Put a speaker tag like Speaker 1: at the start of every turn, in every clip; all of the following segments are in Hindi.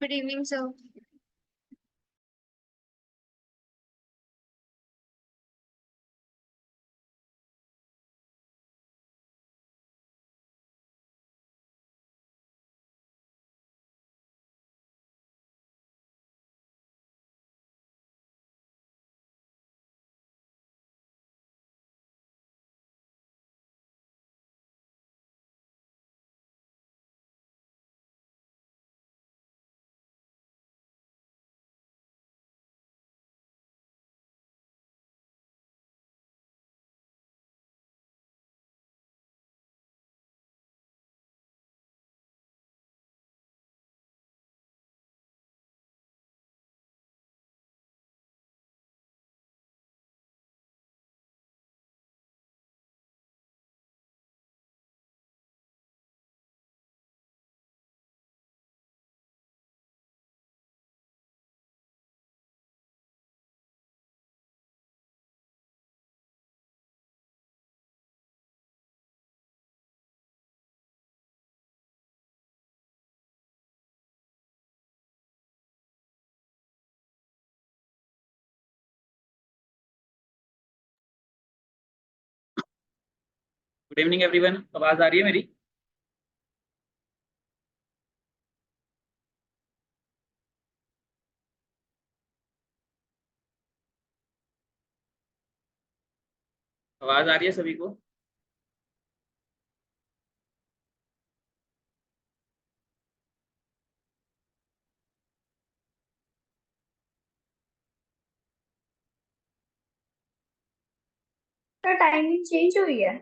Speaker 1: Good evening sir.
Speaker 2: Good evening everyone. आवाज आ रही है मेरी? आवाज आ रही है सभी को?
Speaker 1: सर टाइमिंग चेंज हुई है।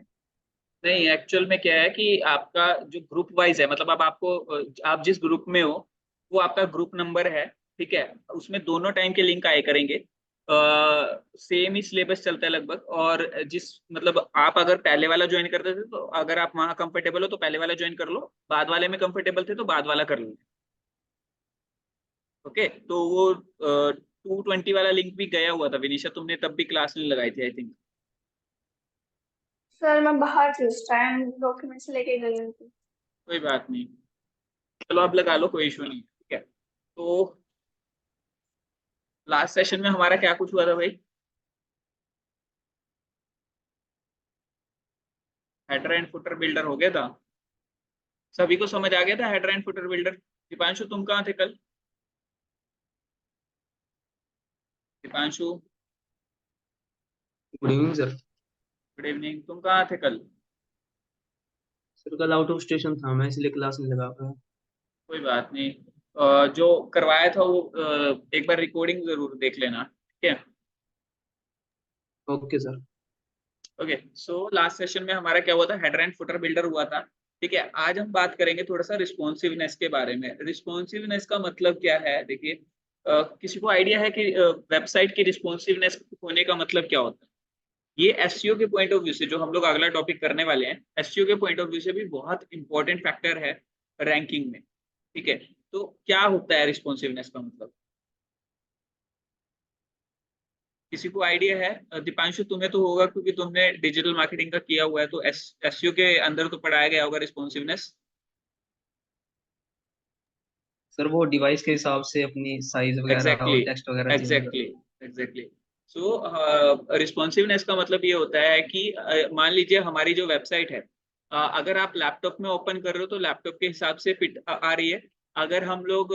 Speaker 2: नहीं, एक्चुअल में क्या है कि आपका जो ग्रुप वाइज है, मतलब अब आपको आप जिस ग्रुप में हो वो आपका ग्रुप नंबर है। ठीक है, उसमें दोनों टाइम के लिंक आए करेंगे। सेम ही सिलेबस चलता है लगभग। और जिस मतलब आप अगर पहले वाला ज्वाइन करते थे तो अगर आप वहाँ कंफर्टेबल हो तो पहले वाला ज्वाइन कर लो, बाद वाले में कंफर्टेबल थे तो बाद वाला कर लो। ओके, तो वो 220 वाला लिंक भी गया हुआ था विनीशा, तुमने तब भी क्लास नहीं लगाई थी आई थिंक।
Speaker 1: सर मैं बाहर थी उस टाइम, डॉक्यूमेंट्स लेके गई हुई थी।
Speaker 2: कोई बात नहीं, चलो आप लगा लो, कोई इशू नहीं है। ठीक है, तो लास्ट सेशन में हमारा क्या कुछ हुआ था भाई? हेडर एंड फुटर बिल्डर हो गया था। सभी को समझ आ गया था header and footer builder? Deepanshu तुम कहाँ थे कल? Deepanshu,
Speaker 3: good evening sir.
Speaker 2: Good evening. तुम कहाँ थे कल?
Speaker 3: सर कल आउट ऑफ स्टेशन था मैं, इसलिए क्लास नहीं लगा पाया।
Speaker 2: कोई बात नहीं। जो करवाया था वो एक बार रिकॉर्डिंग जरूर देख लेना, ठीक है?
Speaker 3: Okay sir.
Speaker 2: Okay, so last session में हमारा क्या हुआ था? हेडर एंड फुटर बिल्डर हुआ था। ठीक है, आज हम बात करेंगे थोड़ा सा रिस्पॉन्सिवनेस के बारे में। रिस्पॉन्सिवनेस का मतलब क्या है? देखिए, किसी को आइडिया है कि वेबसाइट की रिस्पॉन्सिवनेस होने का मतलब क्या होता है? ये एसईओ के पॉइंट ऑफ व्यू से, जो हम लोग अगला टॉपिक करने वाले हैं, एसईओ के पॉइंट ऑफ व्यू से भी बहुत इंपॉर्टेंट फैक्टर है रैंकिंग में। ठीक है, तो क्या होता है रिस्पॉन्सिवनेस का मतलब? किसी को आइडिया है? दीपांशु तुम्हें तो होगा क्योंकि तुमने डिजिटल मार्केटिंग का किया हुआ है, तो एसईओ के अंदर तो पढ़ाया गया होगा रिस्पॉन्सिवनेस।
Speaker 3: सर वो डिवाइस के हिसाब से अपनी साइज वगैरह
Speaker 2: एग्जैक्टली,
Speaker 3: और टेक्स्ट वगैरह चेंज
Speaker 2: एग्जैक्टली,
Speaker 3: करते हैं।
Speaker 2: एग्जैक्टली। सो रिस्पॉन्सिवनेस का मतलब ये होता है कि मान लीजिए हमारी जो वेबसाइट है, अगर आप लैपटॉप में ओपन कर रहे हो तो लैपटॉप के हिसाब से फिट आ रही है। अगर हम लोग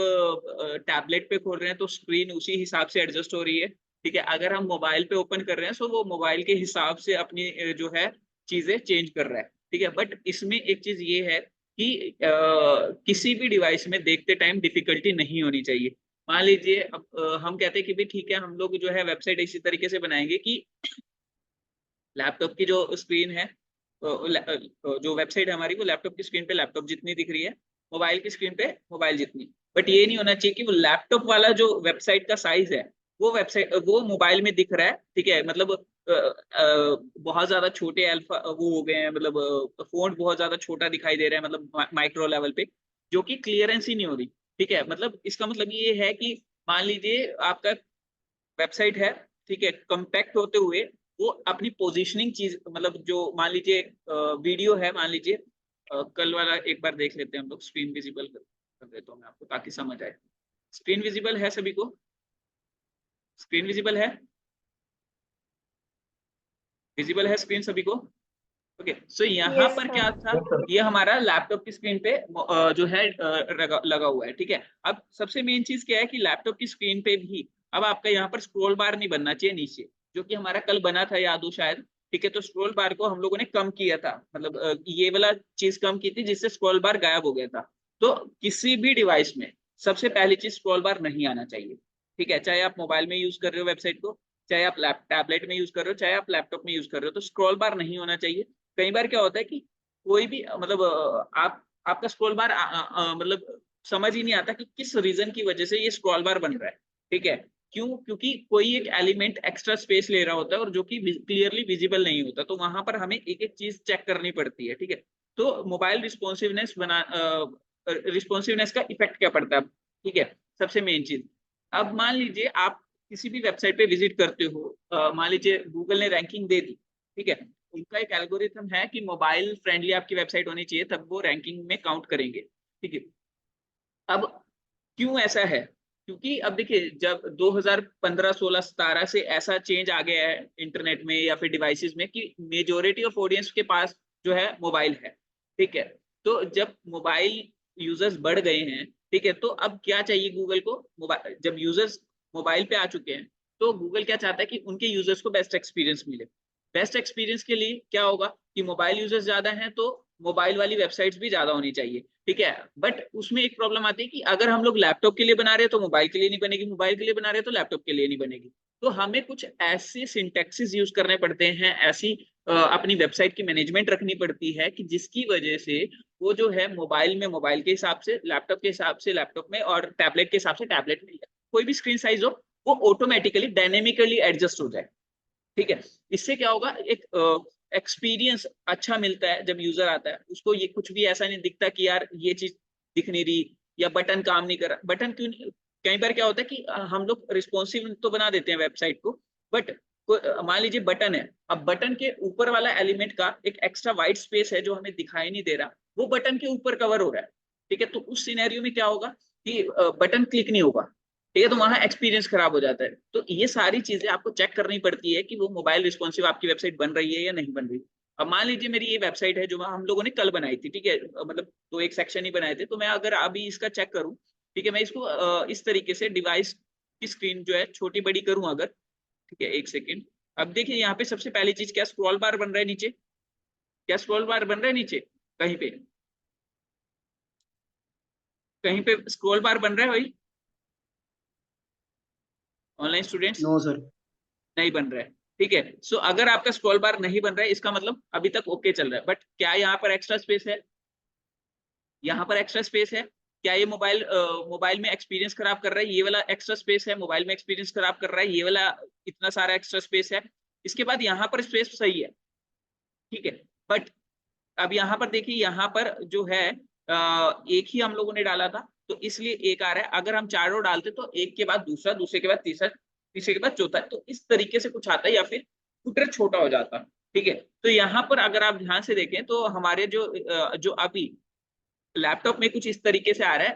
Speaker 2: टैबलेट पे खोल रहे हैं तो स्क्रीन उसी हिसाब से एडजस्ट हो रही है। ठीक है, अगर हम मोबाइल पे ओपन कर रहे हैं तो वो मोबाइल के हिसाब से अपनी जो है चीजें चेंज कर रहा है। ठीक है, बट इसमें एक चीज ये है कि किसी भी डिवाइस में देखते टाइम डिफिकल्टी नहीं होनी चाहिए। मान लीजिए अब हम कहते हैं कि भाई ठीक है, हम लोग जो है वेबसाइट इसी तरीके से बनाएंगे कि लैपटॉप की जो स्क्रीन है, जो वेबसाइट है हमारी, वो लैपटॉप की स्क्रीन पे लैपटॉप जितनी दिख रही है, मोबाइल की स्क्रीन पे मोबाइल जितनी। बट ये नहीं होना चाहिए कि वो लैपटॉप वाला जो वेबसाइट का साइज है वो वेबसाइट वो मोबाइल में दिख रहा है। ठीक है, मतलब बहुत ज्यादा छोटे अल्फा वो हो गए हैं, मतलब फोंट बहुत ज्यादा छोटा दिखाई दे रहा है, मतलब माइक्रो लेवल पे, जो कि क्लियरेंस ही नहीं हो रही। ठीक है, मतलब इसका मतलब ये है कि मान लीजिए आपका वेबसाइट है, ठीक है, कम्पैक्ट होते हुए वो अपनी पोजीशनिंग चीज, मतलब जो मान लीजिए वीडियो है, मान लीजिए कल वाला एक बार देख लेते हैं हम लोग, स्क्रीन विजिबल कर देता हूँ मैं आपको ताकि समझ आए। स्क्रीन विजिबल है सभी को? स्क्रीन विजिबल है? विजिबल है स्क्रीन सभी को? ओके, सो यहाँ
Speaker 1: यस
Speaker 2: पर
Speaker 1: सर।
Speaker 2: क्या था, ये हमारा लैपटॉप की स्क्रीन पे जो है लगा हुआ है, ठीक है। अब सबसे मेन चीज क्या है कि लैपटॉप की स्क्रीन पे भी अब आपका यहाँ पर स्क्रॉल बार नहीं बनना चाहिए नीचे, जो कि हमारा कल बना था, याद हो शायद, ठीक है। तो स्क्रॉल बार को हम लोगों ने कम किया था, मतलब ये वाला चीज कम की थी जिससे स्क्रॉल बार गायब हो गया था। तो किसी भी डिवाइस में सबसे पहली चीज स्क्रॉल बार नहीं आना चाहिए, ठीक है। चाहे आप मोबाइल में यूज कर रहे हो वेबसाइट को, चाहे आप टैबलेट में यूज कर रहे हो, चाहे आप लैपटॉप में यूज कर रहे हो, तो स्क्रॉल बार नहीं होना चाहिए। कई बार क्या होता है कि कोई भी मतलब आपका स्क्रॉल बार मतलब समझ ही नहीं आता कि किस रीजन की वजह से ये स्क्रॉल बार बन रहा है, ठीक है। क्यों? क्योंकि कोई एक एलिमेंट एक्स्ट्रा स्पेस ले रहा होता है और जो कि क्लियरली विजिबल नहीं होता, तो वहां पर हमें एक एक चीज चेक करनी पड़ती है, ठीक है। तो मोबाइल रिस्पॉन्सिवनेस का इफेक्ट क्या पड़ता है, ठीक है, सबसे मेन चीज। अब मान लीजिए आप किसी भी वेबसाइट पे विजिट करते हो, मान लीजिए गूगल ने रैंकिंग दे दी, ठीक है। उनका एक एल्गोरिथम है कि मोबाइल फ्रेंडली आपकी वेबसाइट होनी चाहिए, तब वो रैंकिंग में काउंट करेंगे, ठीक है। अब क्यों ऐसा है? क्योंकि अब देखिए, जब 2015, 16, 17 से ऐसा चेंज आ गया है इंटरनेट में या फिर डिवाइसेस में कि मेजोरिटी ऑफ ऑडियंस के पास जो है मोबाइल है, ठीक है। तो जब मोबाइल यूजर्स बढ़ गए हैं, ठीक है, तो अब क्या चाहिए गूगल को? मोबाइल, जब यूजर्स मोबाइल पे आ चुके हैं, तो गूगल क्या चाहता है कि उनके यूजर्स को बेस्ट एक्सपीरियंस मिले। बेस्ट एक्सपीरियंस के लिए क्या होगा कि मोबाइल यूजर्स ज्यादा हैं तो मोबाइल वाली वेबसाइट्स भी ज्यादा होनी चाहिए, ठीक है। बट उसमें एक प्रॉब्लम आती है कि अगर हम लोग लैपटॉप के लिए बना रहे हैं तो मोबाइल के लिए नहीं बनेगी, मोबाइल के लिए बना रहे हैं तो लैपटॉप के लिए नहीं बनेगी। तो हमें कुछ ऐसे सिंटैक्सेस यूज करने पड़ते हैं, ऐसी अपनी वेबसाइट की मैनेजमेंट रखनी पड़ती है कि जिसकी वजह से वो जो है मोबाइल में मोबाइल के हिसाब से, लैपटॉप के हिसाब से लैपटॉप में, और टैबलेट के हिसाब से टैबलेट में, कोई भी स्क्रीन साइज हो वो ऑटोमेटिकली डायनेमिकली एडजस्ट हो जाए, ठीक है। इससे क्या होगा, एक एक्सपीरियंस अच्छा मिलता है। जब यूजर आता है उसको ये कुछ भी ऐसा नहीं दिखता कि यार ये चीज दिख नहीं रही या बटन काम नहीं कर रहा। बटन क्यों नहीं? कई बार क्या होता है कि हम लोग रिस्पॉन्सिव तो बना देते हैं वेबसाइट को, बट मान लीजिए बटन है, अब बटन के ऊपर वाला एलिमेंट का एक एक्स्ट्रा वाइट स्पेस है जो हमें दिखाई नहीं दे रहा, वो बटन के ऊपर कवर हो रहा है, ठीक है। तो उस सिनेरियो में क्या होगा कि बटन क्लिक नहीं होगा, ठीक है, तो वहां एक्सपीरियंस खराब हो जाता है। तो ये सारी चीजें आपको चेक करनी पड़ती है कि वो मोबाइल रिस्पॉन्सिव आपकी वेबसाइट बन रही है या नहीं बन रही। अब मान लीजिए मेरी ये वेबसाइट है जो हम लोगों ने कल बनाई थी, ठीक है, मतलब तो एक सेक्शन ही बनाए थे। तो मैं अगर अभी इसका चेक करूं, ठीक है, मैं इसको इस तरीके से डिवाइस की स्क्रीन जो है छोटी बड़ी करूं अगर, ठीक है, एक सेकेंड। अब देखिए यहाँ पे सबसे पहली चीज क्या, स्क्रॉल बार बन रहा है नीचे? क्या स्क्रॉल बार बन रहा है नीचे? कहीं पे, कहीं पे स्क्रॉल बार बन रहा है भाई? Online students,
Speaker 3: no sir.
Speaker 2: नहीं बन रहा है, ठीक है। सो अगर आपका स्क्रॉल बार नहीं बन रहा है, इसका मतलब अभी तक ओके चल रहा है। बट क्या यहाँ पर एक्स्ट्रा स्पेस है? यहाँ पर एक्स्ट्रा स्पेस है? क्या ये मोबाइल में एक्सपीरियंस खराब कर रहा है? ये वाला एक्स्ट्रा स्पेस है मोबाइल में एक्सपीरियंस खराब कर रहा है, ये वाला इतना सारा एक्स्ट्रा स्पेस है। इसके बाद यहाँ पर स्पेस सही है, ठीक है। बट अब यहाँ पर देखिए, यहाँ पर जो है एक ही हम लोगों ने डाला था तो इसलिए एक आ रहा है। अगर हम चारों डालते तो एक के बाद दूसरा, दूसरे के बाद तीसरा, तीसरे के बाद चौथा, तो इस तरीके से कुछ आता है, या फिर फुटर छोटा हो जाता, ठीक है। तो यहाँ पर अगर आप ध्यान से देखें तो हमारे जो अभी लैपटॉप में कुछ इस तरीके से आ रहा है,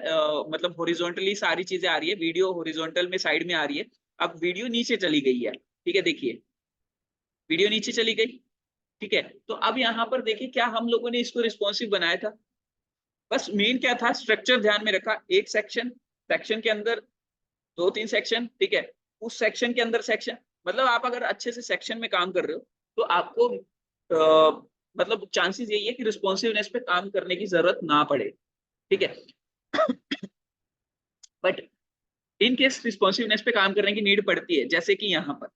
Speaker 2: मतलब हॉरिजॉन्टली सारी चीजें आ रही है, वीडियो हॉरिजॉन्टल में साइड में आ रही है। अब वीडियो नीचे चली गई है, ठीक है, देखिए वीडियो नीचे चली गई, ठीक है। तो अब यहाँ पर देखिए क्या हम लोगों ने इसको रिस्पॉन्सिव बनाया था? बस मेन क्या था, स्ट्रक्चर ध्यान में रखा, एक सेक्शन, सेक्शन के अंदर दो तीन सेक्शन, ठीक है, उस सेक्शन के अंदर सेक्शन। मतलब आप अगर अच्छे से सेक्शन में काम कर रहे हो तो आपको मतलब चांसेस यही है कि रिस्पॉन्सिवनेस पे काम करने की जरूरत ना पड़े, ठीक है। बट इन केस रिस्पॉन्सिवनेस पे काम करने की नीड पड़ती है, जैसे कि यहाँ पर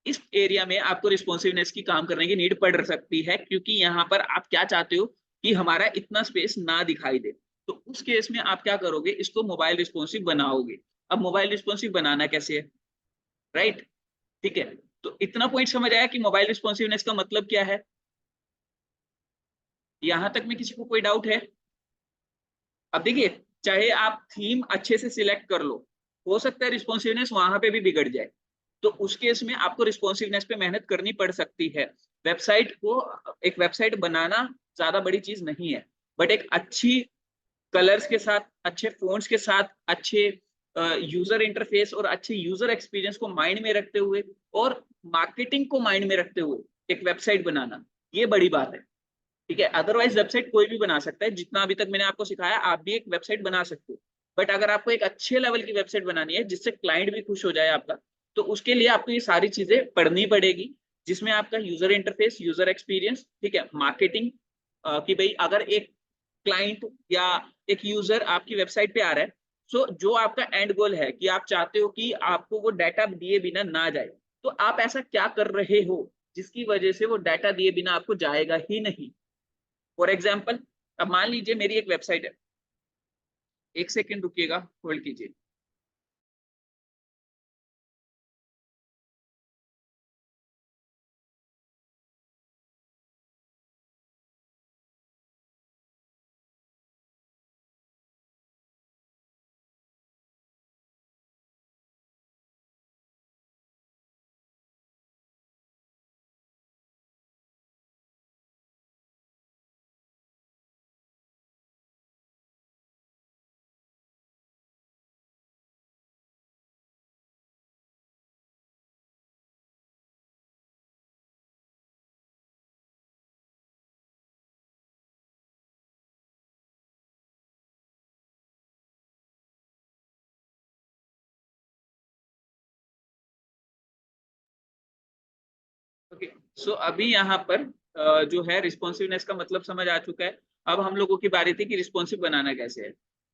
Speaker 2: इस एरिया में आपको रिस्पॉन्सिवनेस की काम करने की नीड पड़ सकती है, क्योंकि यहाँ पर आप क्या चाहते हो कि हमारा इतना स्पेस ना दिखाई दे। तो उस केस में आप क्या करोगे, इसको मोबाइल रिस्पॉन्सिव बनाओगे। अब मोबाइल रिस्पॉन्सिव बनाना कैसे है, राइट, ठीक है। तो इतना पॉइंट समझ आया कि मोबाइल रिस्पॉन्सिवनेस का मतलब क्या है? यहां तक में किसी को कोई डाउट है? अब देखिए, चाहे आप थीम अच्छे से सिलेक्ट कर लो, हो सकता है रिस्पॉन्सिवनेस वहां पे भी बिगड़ जाए। तो उस केस में आपको रिस्पॉन्सिवनेस पे मेहनत करनी पड़ सकती है। वेबसाइट को, एक वेबसाइट बनाना ज्यादा बड़ी चीज नहीं है, बट एक अच्छी कलर्स के साथ, अच्छे फोन्ट्स के साथ, अच्छे यूजर इंटरफेस और अच्छे यूजर एक्सपीरियंस को माइंड में रखते हुए और मार्केटिंग को माइंड में रखते हुए एक वेबसाइट बनाना, ये बड़ी बात है। ठीक है, अदरवाइज वेबसाइट कोई भी बना सकता है, जितना अभी तक मैंने आपको सिखाया आप भी एक वेबसाइट बना सकते हो। बट अगर आपको एक अच्छे लेवल की वेबसाइट बनानी है जिससे क्लाइंट भी खुश हो जाए आपका, तो उसके लिए आपको ये सारी चीजें पढ़नी पड़ेगी, जिसमें आपका यूजर इंटरफेस, यूजर एक्सपीरियंस, ठीक है, मार्केटिंग, कि भाई अगर एक क्लाइंट या एक यूजर आपकी वेबसाइट पे आ रहा है, सो जो आपका एंड गोल है कि आप चाहते हो कि आपको वो डाटा दिए बिना ना जाए, तो आप ऐसा क्या कर रहे हो जिसकी वजह से वो डाटा दिए बिना आपको जाएगा ही नहीं। फॉर एग्जाम्पल, अब मान लीजिए मेरी एक वेबसाइट है, एक सेकेंड रुकिएगा, होल्ड कीजिए। ओके, सो अभी यहाँ पर जो है रिस्पॉन्सिवनेस का मतलब समझ आ चुका है। अब हम लोगों की बारी थी कि रिस्पॉन्सिव बनाना कैसे है।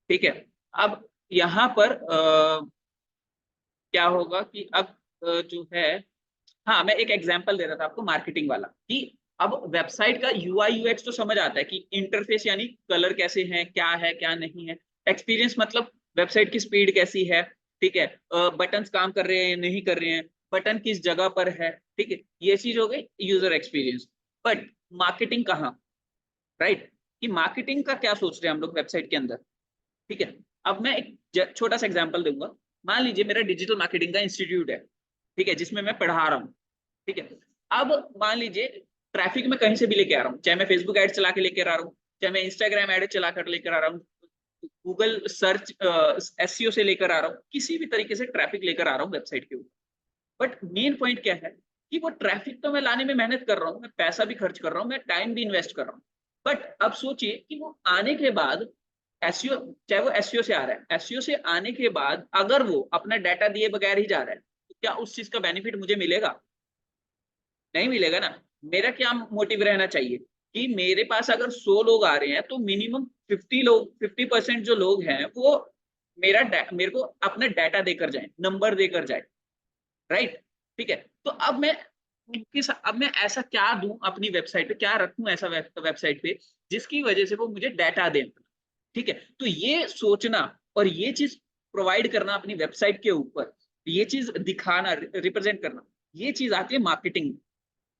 Speaker 2: ठीक है, अब यहाँ पर क्या होगा कि अब जो है, हाँ मैं एक एग्जांपल दे रहा था आपको मार्केटिंग वाला, कि अब वेबसाइट का यूआई यूएक्स तो समझ आता है कि इंटरफेस यानी कलर कैसे हैं, क्या नहीं है, एक्सपीरियंस मतलब वेबसाइट की स्पीड कैसी है, ठीक है, बटन्स काम कर रहे हैं या नहीं कर रहे हैं, बटन किस जगह पर है, ठीक है, ये चीज हो गई यूजर एक्सपीरियंस। बट मार्केटिंग कहाँ, राइट, कि मार्केटिंग का क्या सोच रहे हैं हम लोग वेबसाइट के अंदर। ठीक है, अब मैं एक छोटा सा एग्जांपल दूंगा। मान लीजिए मेरा डिजिटल मार्केटिंग का इंस्टीट्यूट है, ठीक है, जिसमें मैं पढ़ा रहा हूँ। ठीक है, अब मान लीजिए ट्रैफिक में कहीं से भी लेके आ रहा हूँ, चाहे मैं फेसबुक एड चला के लेकर आ रहा हूँ, चाहे मैं इंस्टाग्राम एड चला कर लेकर आ रहा हूँ, गूगल सर्च एसईओ से लेकर आ रहा हूँ, किसी भी तरीके से ट्रैफिक लेकर आ रहा हूँ वेबसाइट के ऊपर। बट मेन पॉइंट क्या है कि वो ट्रैफिक तो मैं लाने में मेहनत कर रहा हूँ, मैं पैसा भी खर्च कर रहा हूँ, मैं टाइम भी इन्वेस्ट कर रहा हूँ। बट अब सोचिए कि वो आने के बाद एसईओ, चाहे वो एसईओ से आ रहा है, एसईओ से आने के बाद अगर वो अपना डाटा दिए बगैर ही जा रहा है, तो क्या उस चीज का बेनिफिट मुझे मिलेगा? नहीं मिलेगा ना। मेरा क्या मोटिव रहना चाहिए कि मेरे पास अगर 100 लोग आ रहे हैं तो मिनिमम 50% जो लोग हैं वो मेरे को अपना डाटा देकर जाए, नंबर देकर जाए, राइट। ठीक है, तो अब मैं ऐसा क्या दूं अपनी वेबसाइट पे, क्या रखूं ऐसा वेबसाइट पे जिसकी वजह से वो मुझे डाटा दें। ठीक है, तो ये सोचना और ये चीज प्रोवाइड करना अपनी वेबसाइट के ऊपर, ये चीज दिखाना, रिप्रेजेंट करना, ये चीज आती है मार्केटिंग में,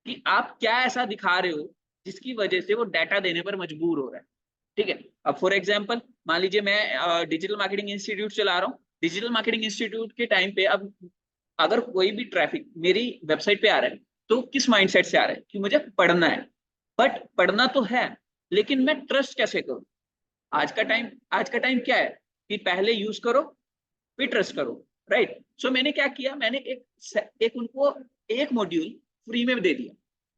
Speaker 2: कि आप क्या ऐसा दिखा रहे हो जिसकी वजह से वो डाटा देने पर मजबूर हो रहा है। ठीक है, अब फॉर एग्जांपल मान लीजिए मैं डिजिटल मार्केटिंग इंस्टीट्यूट चला रहा हूँ। डिजिटल मार्केटिंग इंस्टीट्यूट के टाइम पे अब अगर कोई भी ट्रैफिक मेरी वेबसाइट पे आ रहा है तो किस माइंडसेट से आ रहा है कि मुझे पढ़ना है। बट पढ़ना तो है, लेकिन मैं ट्रस्ट कैसे करूं? आज का टाइम क्या है कि पहले यूज करो फिर ट्रस्ट करो, राइट। सो मैंने क्या किया, मैंने एक उनको एक मॉड्यूल फ्री में दे दिया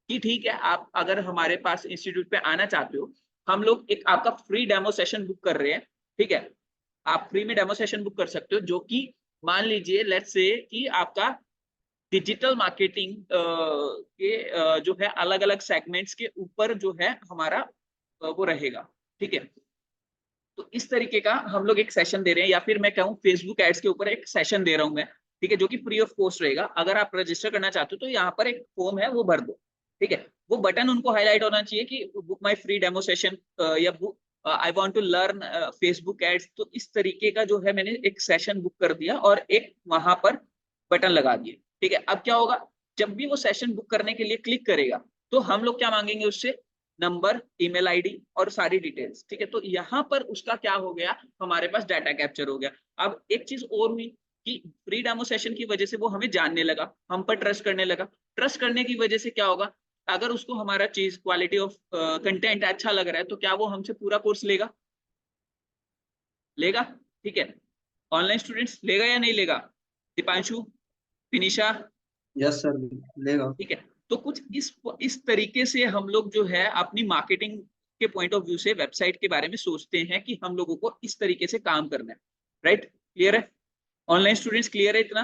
Speaker 2: कि ठीक है, आप अगर हमारे पास इंस्टीट्यूट पे आना चाहते हो, हम लोग एक आपका फ्री डेमो सेशन बुक कर रहे हैं। ठीक है, आप फ्री में डेमो सेशन बुक कर सकते हो, जो कि मान लीजिए लेट्स से कि आपका डिजिटल मार्केटिंग के जो है अलग अलग सेगमेंट्स के ऊपर जो है हमारा वो रहेगा। ठीक है, तो इस तरीके का हम लोग एक सेशन दे रहे हैं, या फिर मैं कहूँ फेसबुक एड्स के ऊपर एक सेशन दे रहा हूँ मैं। ठीक है, जो कि फ्री ऑफ कॉस्ट रहेगा। अगर आप रजिस्टर करना चाहते हो तो यहाँ पर एक फॉर्म है वो भर दो। ठीक है, वो बटन उनको हाईलाइट होना चाहिए कि book my free demo session या book I want to learn Facebook ads. तो इस तरीके का जो है मैंने एक सेशन बुक कर दिया और एक वहां पर बटन लगा दिए। ठीक है, अब क्या होगा, जब भी वो सेशन बुक करने के लिए क्लिक करेगा तो हम लोग क्या मांगेंगे उससे, नंबर, ईमेल आईडी और सारी डिटेल्स। ठीक है, तो यहाँ पर उसका क्या हो गया, हमारे पास डाटा कैप्चर हो गया। अब एक चीज और हुई कि फ्री डेमो सेशन की वजह से वो हमें जानने लगा, हम पर ट्रस्ट करने लगा। ट्रस्ट करने की वजह से क्या होगा, अगर उसको हमारा चीज क्वालिटी ऑफ कंटेंट अच्छा लग रहा है तो क्या वो हमसे पूरा कोर्स लेगा? लेगा। ठीक है, ऑनलाइन स्टूडेंट्स लेगा या नहीं लेगा? दीपांशु, विनिशा,
Speaker 3: यस सर, लेगा।
Speaker 2: ठीक है। तो कुछ इस तरीके से हम लोग जो है अपनी मार्केटिंग के पॉइंट ऑफ व्यू से वेबसाइट के बारे में सोचते हैं कि हम लोगों को इस तरीके से काम करना है। राइट, क्लियर है? ऑनलाइन स्टूडेंट्स क्लियर है इतना?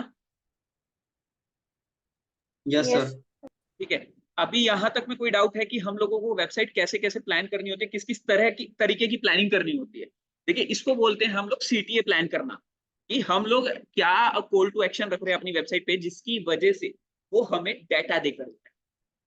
Speaker 3: Yes
Speaker 1: yes.
Speaker 3: सर।
Speaker 2: ठीक है। अभी यहां तक में कोई डाउट है कि हम लोगों को वेबसाइट कैसे कैसे प्लान करनी होती है, किस किस तरह की तरीके की प्लानिंग करनी होती है? देखिए, इसको बोलते हैं हम लोग सीटीए प्लान करना, कि हम लोग क्या कॉल टू एक्शन रख रहे हैं अपनी वेबसाइट पे जिसकी वजह से वो हमें डाटा देकर,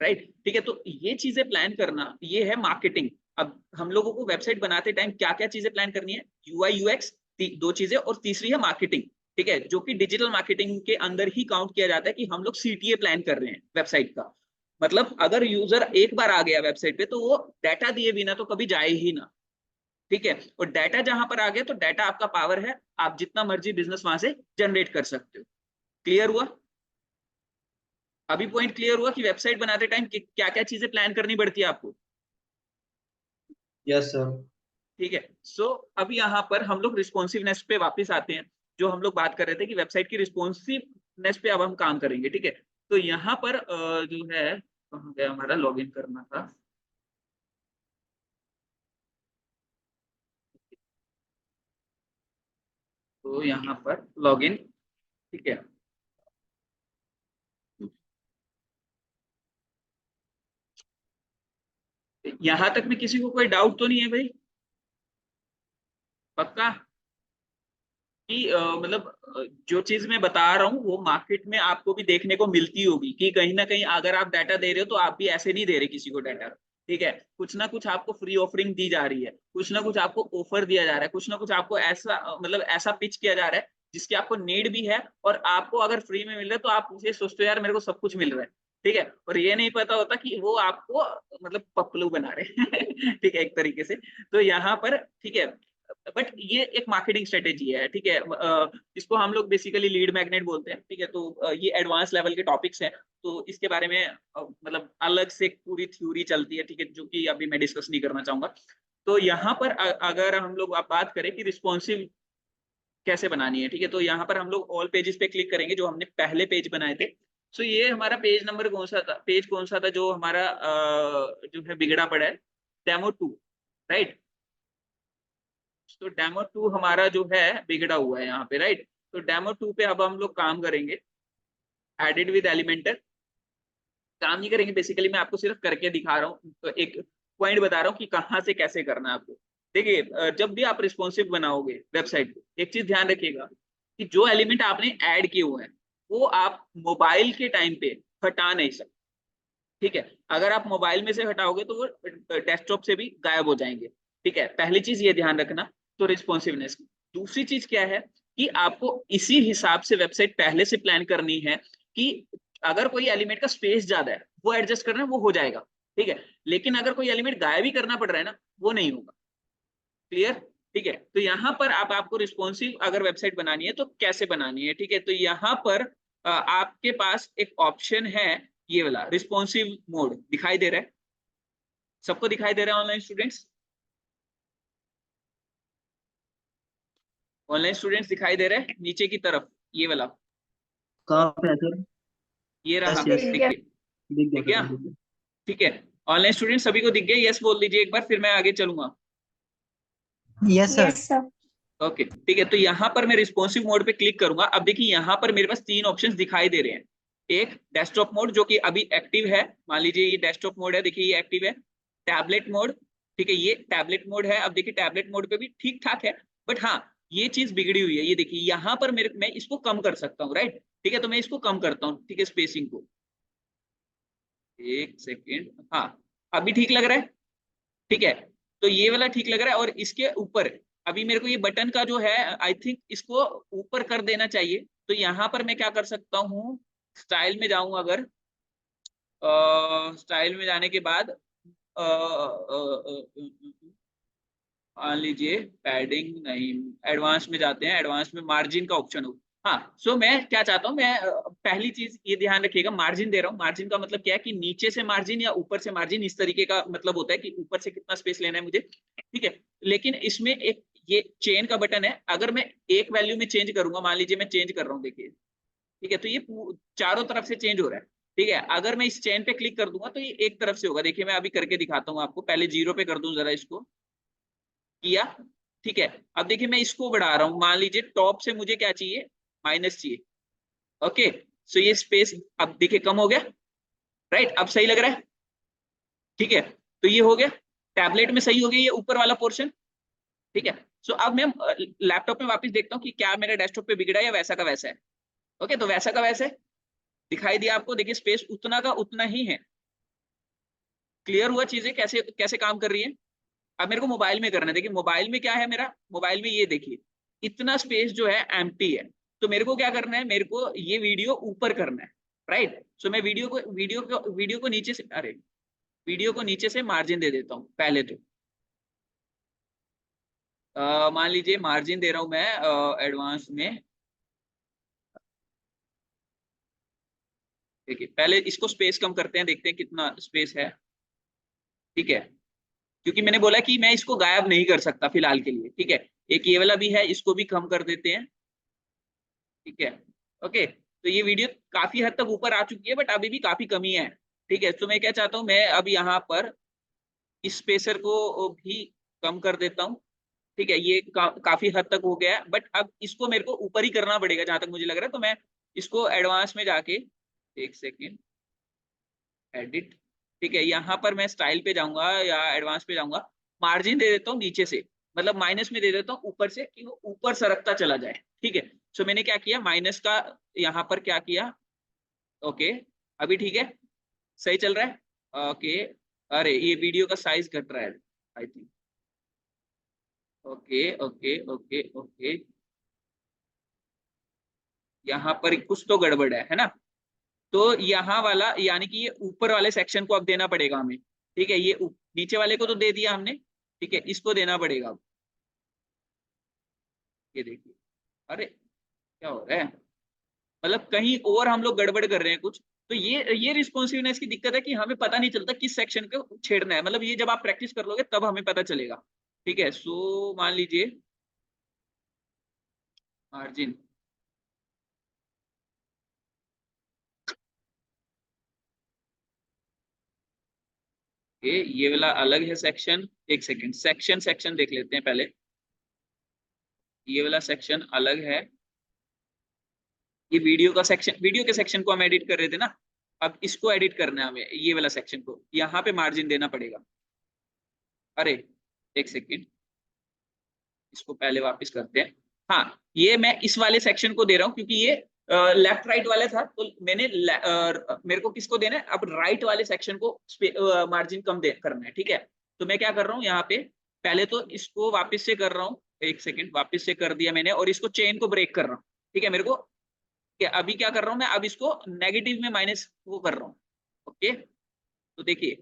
Speaker 2: राइट, ठीक है। तो ये चीजें प्लान करना, ये है मार्केटिंग। अब हम लोगों को वेबसाइट बनाते टाइम क्या क्या चीजें प्लान करनी है? यूआई यूएक्स, दो चीजें, और तीसरी है मार्केटिंग, ठीक है, जो कि डिजिटल मार्केटिंग के अंदर ही काउंट किया जाता है कि हम लोग सीटीए प्लान कर रहे हैं वेबसाइट का। मतलब अगर यूजर एक बार आ गया वेबसाइट पे तो वो डाटा दिए बिना तो कभी जाए ही ना, ठीक है। और डाटा जहां पर आ गया तो डाटा आपका पावर है, आप जितना मर्जी बिजनेस वहां से जनरेट कर सकते हो। क्लियर हुआ? अभी पॉइंट क्लियर हुआ कि वेबसाइट बनाते टाइम क्या क्या चीजें प्लान करनी पड़ती है आपको?
Speaker 3: Yes sir.
Speaker 2: ठीक है। सो अब यहाँ पर हम लोग रिस्पॉन्सिवनेस पे वापस आते हैं, जो हम लोग बात कर रहे थे कि वेबसाइट की रिस्पॉन्सिवनेस पे अब हम काम करेंगे, ठीक है। तो यहाँ पर जो है, कहाँ गया हमारा, लॉगिन करना था। तो यहाँ पर लॉगिन, ठीक है। यहाँ तक में किसी को कोई डाउट तो नहीं है भाई? पक्का कि मतलब जो चीज मैं बता रहा हूँ वो मार्केट में आपको भी देखने को मिलती होगी कि कहीं ना कहीं अगर आप डाटा दे रहे हो तो आप भी ऐसे नहीं दे रहे किसी को डाटा, ठीक है। कुछ ना कुछ आपको फ्री ऑफरिंग दी जा रही है, कुछ ना कुछ आपको ऑफर दिया जा रहा है, कुछ ना कुछ आपको ऐसा मतलब ऐसा पिच किया जा रहा है जिसकी आपको नीड भी है, और आपको अगर फ्री में मिल रहा है तो आप ये सोचते हो यार मेरे को सब कुछ मिल रहा है, ठीक है। और ये नहीं पता होता कि वो आपको मतलब पपलू बना रहे हैं ठीक है, एक तरीके से। तो यहाँ पर ठीक है, बट ये एक मार्केटिंग स्ट्रेटेजी है, ठीक है। इसको हम लोग बेसिकली लीड मैग्नेट बोलते हैं, ठीक है। तो ये एडवांस लेवल के टॉपिक्स हैं, तो इसके बारे में मतलब अलग से पूरी थ्योरी चलती है, ठीक है, जो कि अभी मैं डिस्कस नहीं करना चाहूंगा। तो यहाँ पर अगर हम लोग आप बात करें कि रिस्पॉन्सिव कैसे बनानी है, ठीक है, तो यहाँ पर हम लोग ऑल पेजेस पे क्लिक करेंगे जो हमने पहले पेज बनाए थे। सो ये हमारा पेज नंबर कौन सा था, पेज कौन सा था जो हमारा जो है बिगड़ा पड़ा है? Demo 2, right. तो डेमो 2 हमारा जो है बिगड़ा हुआ है यहाँ पे, राइट। तो डेमो 2 पे अब हम लोग काम करेंगे, एडिड विद एलिमेंटर। काम नहीं करेंगे बेसिकली, मैं आपको सिर्फ करके दिखा रहा हूँ, तो एक पॉइंट बता रहा हूँ कि कहाँ से कैसे करना है आपको। देखिए, जब भी आप रिस्पॉन्सिव बनाओगे वेबसाइट को, एक चीज ध्यान रखिएगा कि जो एलिमेंट आपने ऐड किए हुए हैं वो आप मोबाइल के टाइम पे हटा नहीं सकते, ठीक है। अगर आप मोबाइल में से हटाओगे तो वो डेस्कटॉप से भी गायब हो जाएंगे, ठीक है। पहली चीज ये ध्यान रखना, तो रिस्पॉन्सिवनेस। दूसरी चीज क्या है कि आपको इसी हिसाब से वेबसाइट पहले से प्लान करनी है कि अगर कोई एलिमेंट का स्पेस ज्यादा है वो एडजस्ट करना है, वो हो जाएगा, ठीक है। लेकिन अगर कोई एलिमेंट गायब ही करना पड़ रहा है ना, वो नहीं होगा। क्लियर? ठीक है। तो यहाँ पर आपको रिस्पॉन्सिव अगर वेबसाइट बनानी है तो कैसे बनानी है, ठीक है। तो यहाँ पर आपके पास एक ऑप्शन है, ये वाला रिस्पॉन्सिव मोड दिखाई दे रहा है? सबको दिखाई दे रहा है ऑनलाइन स्टूडेंट्स? ऑनलाइन स्टूडेंट्स दिखाई दे रहे हैं नीचे की तरफ, ये वाला,
Speaker 3: कहाँ पे है सर?
Speaker 2: ये रहा,
Speaker 3: यस
Speaker 1: दिख
Speaker 3: यस,
Speaker 2: दिख
Speaker 1: गया।
Speaker 2: गया?
Speaker 3: दिख गया
Speaker 2: दिख गया?
Speaker 3: सर, दिख गया।
Speaker 2: ठीक है। ऑनलाइन स्टूडेंट सभी को दिख गया? यस बोल दीजिए एक बार, फिर मैं आगे चलूंगा।
Speaker 3: Yes sir.
Speaker 1: Yes sir.
Speaker 2: Okay, ठीक है। तो यहाँ पर मैं रिस्पॉन्सिव मोड पे क्लिक करूंगा। अब देखिए यहाँ पर मेरे पास 3 ऑप्शंस दिखाई दे रहे हैं। एक डेस्कटॉप मोड जो कि अभी एक्टिव है, मान लीजिए ये डेस्कटॉप मोड है, देखिए ये एक्टिव है। टैबलेट मोड, ठीक है, ये टैबलेट मोड है। अब देखिए टैबलेट मोड पे भी ठीक ठाक है, बट हाँ ये चीज बिगड़ी हुई है। ये देखिए यहाँ पर मेरे मैं इसको कम कर सकता हूँ, राइट, ठीक है। तो मैं इसको कम करता हूँ, ठीक है, स्पेसिंग को। एक सेकेंड, हाँ अभी ठीक लग रहा है, ठीक है। तो ये वाला ठीक लग रहा है, और इसके ऊपर अभी मेरे को ये बटन का जो है आई थिंक इसको ऊपर कर देना चाहिए। तो यहाँ पर मैं क्या कर सकता हूँ, स्टाइल में जाऊं अगर, स्टाइल में जाने के बाद मान लीजिए पैडिंग नहीं, एडवांस में जाते हैं, एडवांस में मार्जिन का ऑप्शन हो। हाँ, सो मैं क्या चाहता हूँ, मैं पहली चीज ये ध्यान रखिएगा, मार्जिन दे रहा हूँ। मार्जिन का मतलब क्या है कि नीचे से मार्जिन या ऊपर से मार्जिन, इस तरीके का मतलब होता है कि ऊपर से कितना स्पेस लेना है मुझे, ठीक है। लेकिन इसमें एक ये चेन का बटन है, अगर मैं एक वैल्यू में चेंज करूंगा, मान लीजिए मैं चेंज कर रहा हूँ, देखिए ठीक है, तो ये चारों तरफ से चेंज हो रहा है। ठीक है, अगर मैं इस चेन पे क्लिक कर दूंगा तो ये एक तरफ से होगा। देखिए मैं अभी करके दिखाता हूँ आपको, पहले 0 पे कर दूं जरा इसको, किया। ठीक है, अब देखिए मैं इसको बढ़ा रहा हूँ, मान लीजिए टॉप से मुझे क्या चाहिए, माइनस चाहिए। ओके, सो ये स्पेस अब देखिए कम हो गया, राइट, अब सही लग रहा है। ठीक है, तो ये हो गया, टैबलेट में सही हो गया ये ऊपर वाला पोर्शन। ठीक है, सो अब मैं लैपटॉप में वापस देखता हूँ कि क्या मेरे डेस्कटॉप पे बिगड़ा है या वैसा का वैसा है। ओके, तो वैसा का वैसा है, दिखाई दिया आपको, देखिए स्पेस उतना का उतना ही है। क्लियर हुआ चीजें कैसे कैसे काम कर रही है। अब मेरे को मोबाइल में करना है, देखिए मोबाइल में क्या है मेरा, मोबाइल में ये देखिए इतना स्पेस जो है एम्प्टी है। तो मेरे को क्या करना है, मेरे को ये वीडियो ऊपर करना है, राइट। सो मैं वीडियो को नीचे से, अरे वीडियो को नीचे से मार्जिन दे देता हूँ पहले तो। मान लीजिए मार्जिन दे रहा हूं मैं एडवांस में। देखिए पहले इसको स्पेस कम करते हैं, देखते हैं कितना स्पेस है। ठीक है, क्योंकि मैंने बोला कि मैं इसको गायब नहीं कर सकता फिलहाल के लिए। ठीक है, एक ये वाला भी है, इसको भी कम कर देते हैं। ठीक है, ओके, तो ये वीडियो काफी हद तक ऊपर आ चुकी है, बट अभी भी काफी कमी है। ठीक है, तो मैं क्या चाहता हूँ, मैं अब यहाँ पर इस स्पेसर को भी कम कर देता हूँ। ठीक है, ये काफी हद तक हो गया है, बट अब इसको मेरे को ऊपर ही करना पड़ेगा जहां तक मुझे लग रहा है। तो मैं इसको एडवांस में जाके, एक सेकेंड, एडिट। ठीक है, यहाँ पर मैं स्टाइल पे जाऊंगा या एडवांस पे जाऊंगा, मार्जिन दे देता हूँ नीचे से, मतलब माइनस में दे देता हूँ ऊपर से, कि वो ऊपर सरकता चला जाए। ठीक है, सो मैंने क्या किया, माइनस का यहाँ पर क्या किया। ओके, अभी ठीक है, सही चल रहा है। ओके, अरे ये वीडियो का साइज घट रहा है I think. Okay okay okay okay, यहाँ पर कुछ तो गड़बड़ है ना। तो यहाँ वाला यानी कि ये ऊपर वाले सेक्शन को अब देना पड़ेगा हमें। ठीक है, ये नीचे वाले को तो दे दिया हमने। ठीक है, इसको देना पड़ेगा अब। ये देखिए, अरे क्या हो रहा है, मतलब कहीं और हम लोग गड़बड़ कर रहे हैं कुछ। तो ये रिस्पॉन्सिवनेस की दिक्कत है कि हमें पता नहीं चलता किस सेक्शन को छेड़ना है। मतलब ये जब आप प्रैक्टिस कर लोगे तब हमें पता चलेगा। ठीक है, सो मान लीजिए मार्जिन, ये वाला अलग है सेक्शन। एक सेकंड, सेक्शन सेक्शन देख लेते हैं पहले। ये वाला सेक्शन अलग है, ये वीडियो का सेक्शन, वीडियो के सेक्शन को हम एडिट कर रहे थे ना। अब इसको एडिट करना है हमें, ये वाला सेक्शन को यहाँ पे मार्जिन देना पड़ेगा। अरे एक सेकेंड, इसको पहले वापस करते हैं। हाँ, ये मैं इस वाले सेक्शन को दे रहा हूँ क्योंकि ये लेफ्ट राइट वाला था, तो मैंने मेरे को किसको देना है, अब राइट वाले सेक्शन को मार्जिन कम करना है। ठीक है, तो मैं क्या कर रहा हूँ यहाँ पे, पहले तो इसको वापस से कर रहा हूँ। एक सेकेंड, वापस से कर दिया मैंने, और इसको चेन को ब्रेक कर रहा हूँ। ठीक है, मेरे को अभी क्या कर रहा हूँ मैं, अब इसको नेगेटिव में माइनस वो कर रहा हूँ। ओके, तो देखिए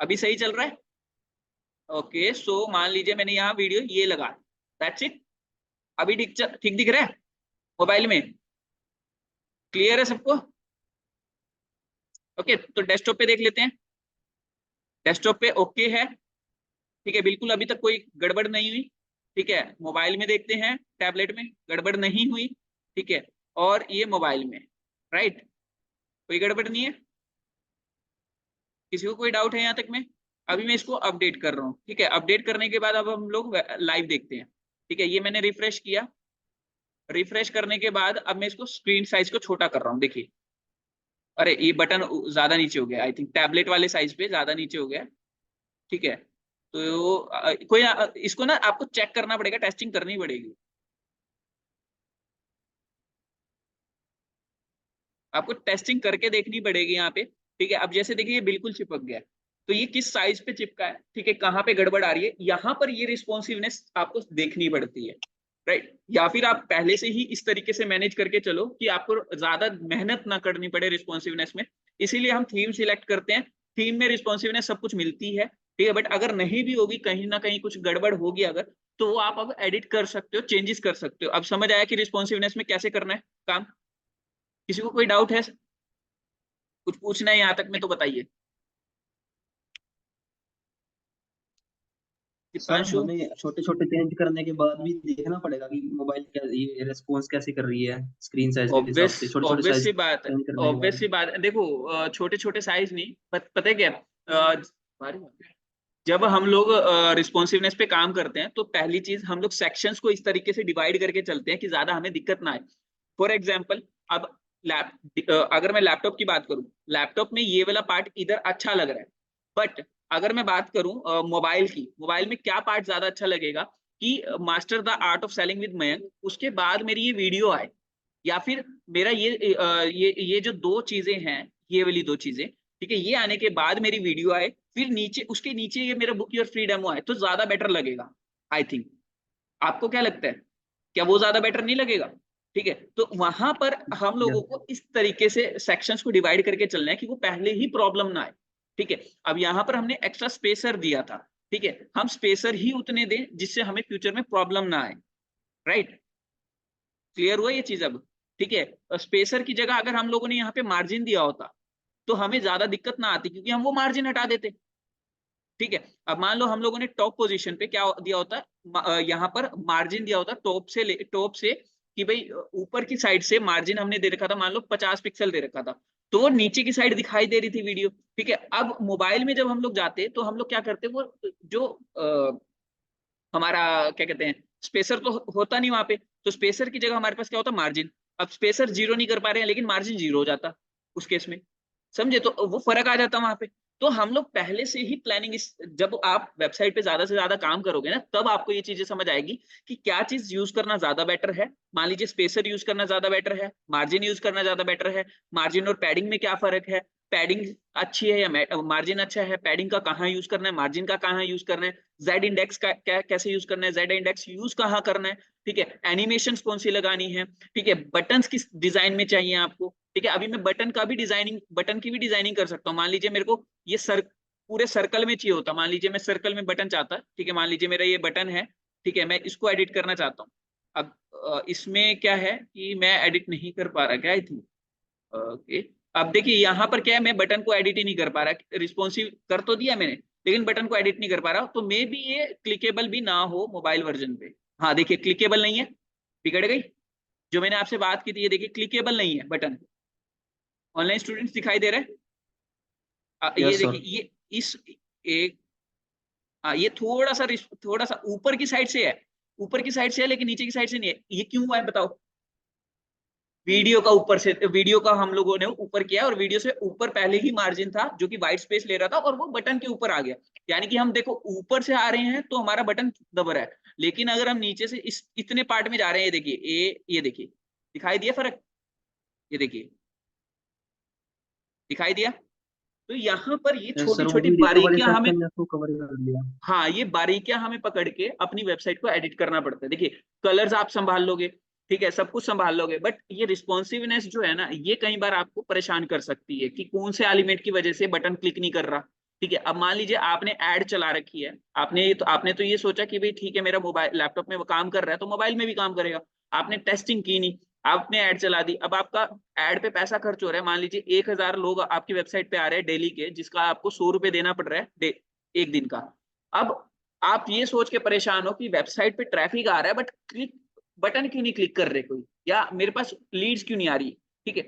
Speaker 2: अभी सही चल रहा है। ओके, सो मान लीजिए मैंने यहाँ वीडियो ये लगा, दैट्स इट। अभी ठीक ठीक दिख रहा है मोबाइल में, क्लियर है सबको। ओके, तो डेस्कटॉप पे देख लेते हैं, डेस्कटॉप पे ओके है। ठीक है, बिल्कुल अभी तक कोई गड़बड़ नहीं हुई। ठीक है, मोबाइल में देखते हैं, टैबलेट में गड़बड़ नहीं हुई। ठीक है, और ये मोबाइल में, राइट, कोई गड़बड़ नहीं है। किसी को कोई डाउट है यहाँ तक में। अभी मैं इसको अपडेट कर रहा हूँ। ठीक है, अपडेट करने के बाद अब हम लोग लाइव देखते हैं। ठीक है, ये मैंने रिफ्रेश किया, रिफ्रेश करने के बाद अब मैं इसको स्क्रीन साइज को छोटा कर रहा हूँ। देखिए, अरे ये बटन ज्यादा नीचे हो गया, आई थिंक टैबलेट वाले साइज पे ज्यादा नीचे हो गया। ठीक है, तो कोई इसको ना आपको चेक करना पड़ेगा, टेस्टिंग करनी पड़ेगी आपको, टेस्टिंग करके देखनी पड़ेगी यहाँ पे। ठीक है, अब जैसे देखिए ये बिल्कुल चिपक गया, तो ये किस साइज पे चिपका है। ठीक है, कहाँ पे गड़बड़ आ रही है, यहाँ पर ये रिस्पॉन्सिवनेस आपको देखनी पड़ती है, राइट। या फिर आप पहले से ही इस तरीके से मैनेज करके चलो कि आपको ज्यादा मेहनत ना करनी पड़े रिस्पॉन्सिवनेस में। इसीलिए हम थीम सिलेक्ट करते हैं, थीम में रिस्पॉन्सिवनेस सब कुछ मिलती है। ठीक है, बट अगर नहीं भी होगी, कहीं ना कहीं कुछ गड़बड़ होगी अगर, तो वो आप अब एडिट कर सकते हो, चेंजेस कर सकते हो। अब समझ आया कि रिस्पॉन्सिवनेस में कैसे करना है काम। किसी को कोई डाउट है, कुछ पूछना है यहाँ तक में तो बताइए।
Speaker 3: सर
Speaker 2: दीपांशु,
Speaker 3: हमें छोटे छोटे चेंज करने के बाद भी देखना पड़ेगा कि मोबाइल क्या ये रेस्पॉन्स कैसे कर रही है स्क्रीन साइज के हिसाब से, छोटे छोटे
Speaker 2: ऑब्वियस
Speaker 3: साइज
Speaker 2: सी बात है,
Speaker 3: चेंज करने के
Speaker 2: ऑब्वियस
Speaker 3: बाद।
Speaker 2: सी बात है। देखो छोटे छोटे साइज नहीं, पता है क्या, जब हम लोग रिस्पॉन्सिवनेस पे काम करते हैं तो पहली चीज हम लोग सेक्शंस को इस तरीके से डिवाइड करके चलते हैं कि ज्यादा हमें दिक्कत ना आए। फॉर एग्जाम्पल, अब अगर मैं लैपटॉप की बात करूं, लैपटॉप में ये वाला पार्ट इधर अच्छा लग रहा है, बट अगर मैं बात करूं मोबाइल की, मोबाइल में क्या पार्ट ज्यादा अच्छा लगेगा कि master the art of selling with Mayank, उसके बाद मेरी ये वीडियो आए, या फिर मेरा ये जो दो चीजें हैं, ये वाली दो चीजें, ठीक है, ये आने के बाद मेरी वीडियो आए, फिर नीचे उसके नीचे ये मेरा बुक योर फ्री डेमो आए, तो ज्यादा बेटर लगेगा आई थिंक। आपको क्या लगता है, क्या वो ज्यादा बेटर नहीं लगेगा? ठीक है, तो वहां पर हम लोगों
Speaker 3: यस।
Speaker 2: को इस तरीके से सेक्शंस को डिवाइड करके चलना है कि वो पहले ही प्रॉब्लम ना आए। ठीक है, अब यहाँ पर हमने एक्स्ट्रा स्पेसर दिया था, ठीक है, हम स्पेसर ही उतने दें जिससे हमें फ्यूचर में प्रॉब्लम ना आए। राइट, क्लियर हुआ ये चीज अब? ठीक है, स्पेसर की जगह अगर हम लोगों ने यहाँ पे मार्जिन दिया होता तो हमें ज्यादा दिक्कत ना आती, क्योंकि हम वो मार्जिन हटा देते। ठीक है, अब मान लो हम लोगों ने टॉप पोजीशन पे क्या दिया होता, यहाँ पर मार्जिन दिया होता टॉप से कि भाई ऊपर की साइड से मार्जिन हमने दे रखा था, मान लो 50 पिक्सल दे रखा था, तो वो नीचे की साइड दिखाई दे रही थी वीडियो। ठीक है, अब मोबाइल में जब हम लोग जाते तो हम लोग क्या करते, वो जो हमारा क्या कहते हैं, स्पेसर तो होता नहीं वहां पे, तो स्पेसर की जगह हमारे पास क्या होता, मार्जिन। अब स्पेसर जीरो नहीं कर पा रहे हैं, लेकिन मार्जिन जीरो हो जाता उस केस में, समझे? तो वो फर्क आ जाता वहां पे। तो हम लोग पहले से ही प्लानिंग, जब आप वेबसाइट पे ज्यादा से ज्यादा काम करोगे ना, तब आपको ये चीजें समझ आएगी कि क्या चीज यूज करना ज्यादा बेटर है। मान लीजिए स्पेसर यूज करना ज्यादा बेटर है, मार्जिन यूज करना ज्यादा बेटर है, मार्जिन और पैडिंग में क्या फर्क है, पैडिंग अच्छी है या मार्जिन अच्छा है, पैडिंग का कहाँ यूज करना है, मार्जिन का कहाँ यूज करना है, जेड इंडेक्स का कैसे यूज करना है, जेड इंडेक्स यूज कहाँ करना है। ठीक है, एनिमेशन कौन सी लगानी है, ठीक है, बटन्स किस डिजाइन में चाहिए आपको। ठीक है, अभी मैं बटन की भी डिजाइनिंग कर सकता हूँ। मान लीजिए मेरे को ये पूरे सर्कल में चाहिए होता, मान लीजिए मैं सर्कल में बटन चाहता, ठीक है, मान लीजिए मेरा ये बटन है, ठीक है, मैं इसको एडिट करना चाहता हूँ। अब इसमें क्या है कि मैं एडिट नहीं कर पा रहा क्या, आई थिंक। ओके, अब देखिए यहाँ पर क्या है, मैं बटन को एडिट ही नहीं कर पा रहा, रिस्पॉन्सिव कर तो दिया मैंने, लेकिन बटन को एडिट नहीं कर पा रहा, तो मे भी ये क्लिकेबल भी ना हो मोबाइल वर्जन पे। हाँ देखिए, क्लिकेबल नहीं है, बिगड़ गई। जो मैंने आपसे बात की थी, ये देखिए क्लिकेबल नहीं है बटन। ऑनलाइन स्टूडेंट्स दिखाई दे रहे हैं? ये
Speaker 3: यस
Speaker 2: देखिए,
Speaker 3: सर।
Speaker 2: ये इस एक, ये थोड़ा सा ऊपर की साइड से है, ऊपर की साइड से है, लेकिन नीचे की साइड से नहीं है। ये क्यों हुआ है बताओ? वीडियो का हम लोगों ने ऊपर किया, और वीडियो से ऊपर पहले ही मार्जिन था जो कि वाइट स्पेस ले रहा था, और वो बटन के ऊपर आ गया। यानी कि हम देखो ऊपर से आ रहे हैं तो हमारा बटन दब रहा है, लेकिन अगर हम नीचे से इतने पार्ट में जा रहे हैं, ये देखिए, ये देखिए, दिखाई दिया फर्क? ये देखिए, दिखाई दिया? तो यहाँ पर ये
Speaker 3: यस
Speaker 2: छोटी
Speaker 3: सर, वो
Speaker 2: छोटी
Speaker 3: वीडियो वाले
Speaker 2: बारीकियां हमें,
Speaker 3: सेक्शन ने तो कवर कर लिया।
Speaker 2: हाँ, ये बारीकियां हमें पकड़ के अपनी वेबसाइट को एडिट करना पड़ता है। देखिए, कलर्स आप संभाल लोगे, ठीक है, सब कुछ संभाल लोगे, बट ये रिस्पॉन्सिवनेस जो है ना, ये कई बार आपको परेशान कर सकती है कि कौन से एलिमेंट की वजह से बटन क्लिक नहीं कर रहा। ठीक है, अब मान लीजिए आपने ऐड चला रखी है, आपने तो ये सोचा कि भाई ठीक है, मेरा मोबाइल लैपटॉप में वो काम कर रहा है तो मोबाइल में भी काम करेगा। आपने टेस्टिंग की नहीं, आपने ऐड चला दी, अब आपका ऐड पे पैसा खर्च हो रहा है। मान लीजिए 1,000 लोग आपकी वेबसाइट पे आ रहे हैं डेली के, जिसका आपको 100 रुपए देना पड़ रहा है एक दिन का। अब आप ये सोच के परेशान हो कि वेबसाइट पे ट्रैफिक आ रहा है, बट बटन क्यों नहीं क्लिक कर रहे कोई, या मेरे पास लीड्स क्यों नहीं आ रही। ठीक है,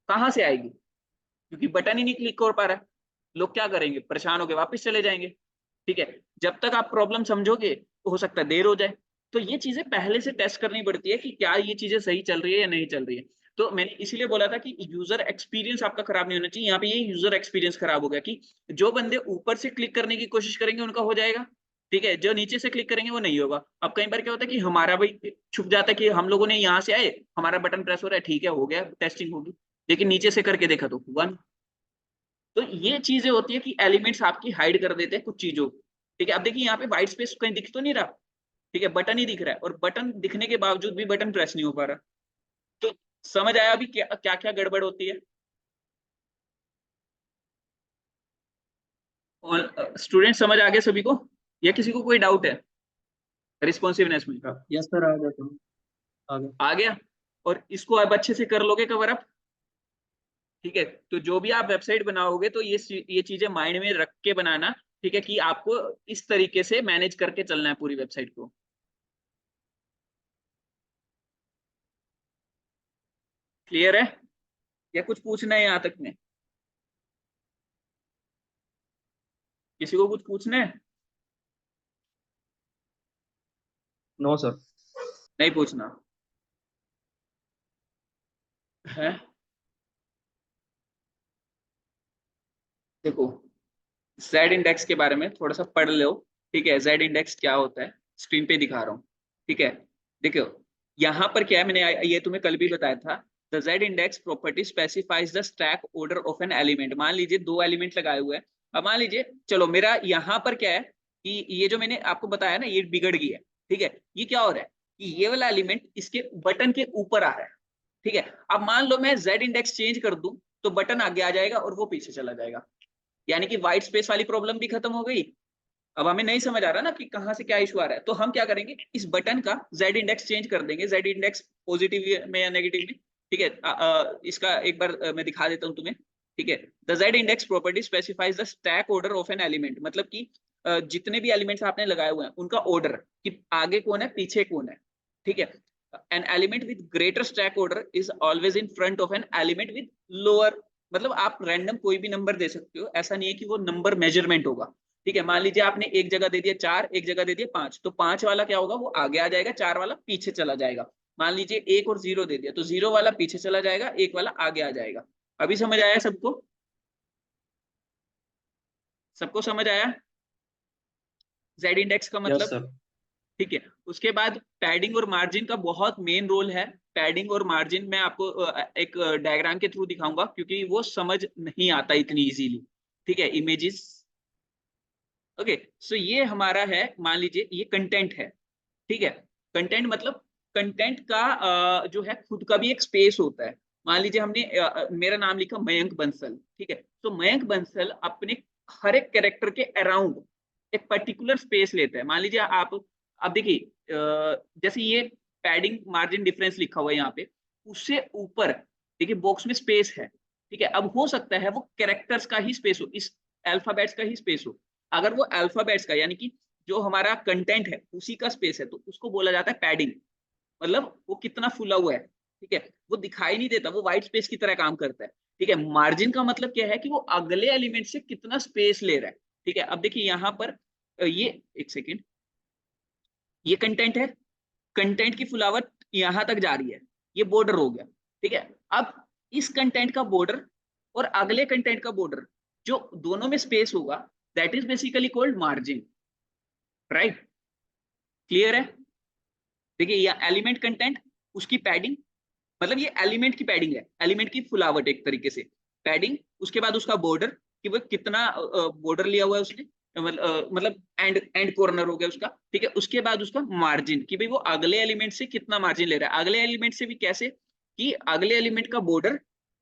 Speaker 2: कहां से आएगी? क्योंकि बटन ही नहीं क्लिक हो पा रहा है। लोग क्या करेंगे, परेशान होकर वापस चले जाएंगे। ठीक है, जब तक आप प्रॉब्लम समझोगे तो हो सकता है देर हो जाए। तो ये चीजें पहले से टेस्ट करनी पड़ती है कि क्या ये चीजें सही चल रही है या नहीं चल रही है। तो मैंने इसीलिए बोला था कि यूजर एक्सपीरियंस आपका खराब नहीं होना चाहिए। यहाँ पे ये यूजर एक्सपीरियंस खराब हो गया कि जो बंदे ऊपर से क्लिक करने की कोशिश करेंगे उनका हो जाएगा, ठीक है, जो नीचे से क्लिक करेंगे वो नहीं होगा। अब कई बार क्या होता है कि हमारा भाई छुप जाता है कि हम लोगों ने यहाँ से आए, हमारा बटन प्रेस हो रहा है, ठीक है, हो गया, टेस्टिंग होगी, लेकिन नीचे से करके देखा तो हुआ नहीं। तो ये चीजें होती है कि एलिमेंट्स आपकी हाइड कर देते हैं कुछ चीजों को। ठीक है, अब देखिए यहाँ पे व्हाइट स्पेस कहीं दिख तो नहीं रहा, ठीक है, बटन ही दिख रहा है, और बटन दिखने के बावजूद भी बटन प्रेस नहीं हो पा रहा। तो समझ आया अभी क्या क्या क्या गड़बड़ होती है? और स्टूडेंट समझ आ गया सभी को, या किसी को कोई डाउट है रिस्पॉन्सिवनेस में?
Speaker 3: यस सर, आ गया तो आ गया।
Speaker 2: आ गया? और इसको अब अच्छे से कर लोगे कवर अप। ठीक है, तो जो भी आप वेबसाइट बनाओगे तो ये चीजें माइंड में रख के बनाना। ठीक है, कि आपको इस तरीके से मैनेज करके चलना है पूरी वेबसाइट को। क्लियर है या कुछ पूछना है यहाँ तक में? किसी को कुछ पूछना है?
Speaker 3: No sir.
Speaker 2: नहीं पूछना है? देखो, जेड इंडेक्स के बारे में थोड़ा सा पढ़ लो, ठीक है। जेड इंडेक्स क्या होता है, स्क्रीन पे दिखा रहा हूँ, ठीक है। देखो यहाँ पर क्या है, मैंने ये तुम्हें कल भी बताया था। The Z index property specifies the stack order of an element. मान लीजिए 2 एलिमेंट लगाए हुए हैं। अब मान लीजिए, चलो मेरा यहाँ पर क्या है कि ये जो मैंने आपको बताया ना, ये बिगड़ गई है, ठीक है। ये क्या हो रहा है कि ये वाला एलिमेंट इसके बटन के ऊपर आ रहा है, ठीक है। अब मान लो मैं जेड इंडेक्स चेंज कर दूं तो बटन आगे आ जाएगा और वो पीछे चला जाएगा, यानी कि व्हाइट स्पेस वाली प्रॉब्लम भी खत्म हो गई। अब हमें नहीं समझ आ रहा ना कि कहाँ से क्या इशू आ रहा है, तो हम क्या करेंगे, इस बटन का जेड इंडेक्स चेंज कर देंगे, जेड इंडेक्स पॉजिटिव में या नेगेटिव में, ठीक है। इसका एक बार मैं दिखा देता हूँ तुम्हें, ठीक है। The Z index property specifies the stack order of an element, मतलब कि जितने भी एलिमेंट्स आपने लगाए हुए हैं उनका ऑर्डर, कि आगे कौन है पीछे कौन है, ठीक है। An element with greater stack order is always in front of an element with lower, मतलब आप रैंडम कोई भी नंबर दे सकते हो, ऐसा नहीं है कि वो नंबर मेजरमेंट होगा, ठीक है। मान लीजिए आपने एक जगह दे दिया 4, एक जगह दे दिया 5, तो 5 वाला क्या होगा, वो आगे आ जाएगा, 4 वाला पीछे चला जाएगा। मान लीजिए 1 और 0 दे दिया, तो 0 वाला पीछे चला जाएगा, 1 वाला आगे आ जाएगा। अभी समझ आया सबको? सबको समझ आया जेड इंडेक्स का
Speaker 3: यस
Speaker 2: मतलब?
Speaker 3: सर।
Speaker 2: ठीक है। उसके बाद पैडिंग और मार्जिन का बहुत मेन रोल है। पैडिंग और मार्जिन मैं आपको एक डायग्राम के थ्रू दिखाऊंगा, क्योंकि वो समझ नहीं आता इतनी इजीली, ठीक है। Images, okay. सो ये हमारा है, मान लीजिए ये कंटेंट है, ठीक है। कंटेंट मतलब कंटेंट का जो है खुद का भी एक स्पेस होता है। मान लीजिए हमने मेरा नाम लिखा मयंक बंसल, ठीक है। तो मयंक बंसल अपने हर एक कैरेक्टर के अराउंड एक पर्टिकुलर स्पेस लेता है। मान लीजिए आप, अब देखिए जैसे ये पैडिंग मार्जिन डिफरेंस लिखा हुआ है यहाँ पे, उससे ऊपर देखिए बॉक्स में स्पेस है, ठीक है। अब हो सकता है वो कैरेक्टर्स का ही स्पेस हो, इस अल्फाबेट्स का ही स्पेस हो। अगर वो अल्फाबेट्स का, यानी कि जो हमारा कंटेंट है उसी का स्पेस है, तो उसको बोला जाता है पैडिंग। मतलब वो कितना फुला हुआ है, ठीक है। वो दिखाई नहीं देता, वो व्हाइट स्पेस की तरह काम करता है, ठीक है। मार्जिन का मतलब क्या है कि वो अगले एलिमेंट से कितना स्पेस ले रहा है, ठीक है। अब देखिए यहाँ पर ये एक सेकेंड, ये कंटेंट है, कंटेंट की फुलावट यहां तक जा रही है, ये बॉर्डर हो गया, ठीक है। अब इस कंटेंट का बॉर्डर और अगले कंटेंट का बॉर्डर, जो दोनों में स्पेस होगा, that is basically called margin, right. Clear है? देखिए ये एलिमेंट कंटेंट, उसकी पैडिंग, मतलब ये एलिमेंट की पैडिंग है, एलिमेंट की फुलावट एक तरीके से पैडिंग। उसके बाद उसका बॉर्डर, कि वो कितना बॉर्डर लिया हुआ है उसने, मतलब एंड एंड कॉर्नर हो गया उसका, ठीक है। उसके बाद उसका मार्जिन, कि भाई वो अगले एलिमेंट से कितना मार्जिन ले रहा है, अगले एलिमेंट से भी कैसे, कि अगले एलिमेंट का बॉर्डर